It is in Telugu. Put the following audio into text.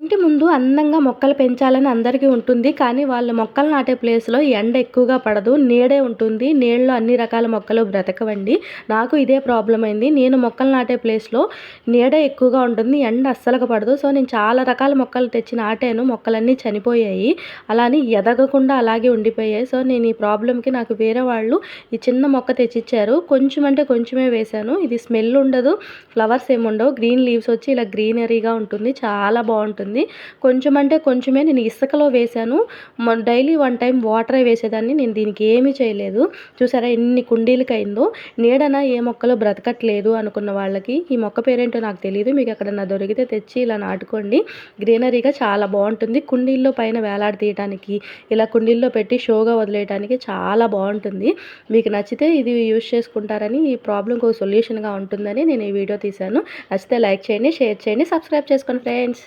ఇంటి ముందు అందంగా మొక్కలు పెంచాలని అందరికీ ఉంటుంది. కానీ వాళ్ళు మొక్కలు నాటే ప్లేస్‌లో ఎండ ఎక్కువగా పడదు. నీడే ఉంటుంది. నీడలో అన్ని రకాల మొక్కలు బ్రతకవండి. నాకు ఇదే ప్రాబ్లమ్ అయింది. నేను మొక్కలు నాటే ప్లేస్‌లో నీడ ఎక్కువగా ఉంటుంది. ఎండ అస్సలుగా పడదు. సో, నేను చాలా రకాల మొక్కలు తెచ్చి నాటాను. మొక్కలన్నీ చనిపోయాయి. అలా అని ఎదగకుండా అలాగే ఉండిపోయాయి. సో, నేను ఈ ప్రాబ్లమ్‌కి నాకు వేరే వాళ్ళు ఈ చిన్న మొక్క తెచ్చిచ్చారు. కొంచెం అంటే కొంచెమే వేశాను. ఇది స్మెల్ ఉండదు. ఫ్లవర్స్ ఏమి ఉండవు. గ్రీన్ లీవ్స్ వచ్చి ఇలా గ్రీనరీగా ఉంటుంది. చాలా బావుంటుంది. కొంచెం అంటే కొంచెమే నేను ఇసుకలో వేశాను. డైలీ 1 టైమ్ వాటరే వేసేదాన్ని. నేను దీనికి ఏమీ చేయలేదు. చూసారా ఎన్ని కుండీలకయిందో. నీడన ఏ మొక్కలో బ్రతకట్లేదు అనుకున్న వాళ్ళకి ఈ మొక్క పేరేంటో నాకు తెలీదు. మీకు ఎక్కడన్నా దొరికితే తెచ్చి ఇలా నాటుకోండి. గ్రీనరీగా చాలా బావుంటుంది. కుండీల్లో పైన వేలాడదీయటానికి, ఇలా కుండీల్లో పెట్టి షోగా వదిలేయటానికి చాలా బావుంటుంది. మీకు నచ్చితే ఇది యూజ్ చేసుకుంటారని, ఈ ప్రాబ్లమ్‌కి ఒక సొల్యూషన్‌గా ఉంటుందని నేను ఈ వీడియో తీశాను. నచ్చితే లైక్ చేయండి, షేర్ చేయండి, సబ్స్క్రైబ్ చేసుకోండి ఫ్రెండ్స్.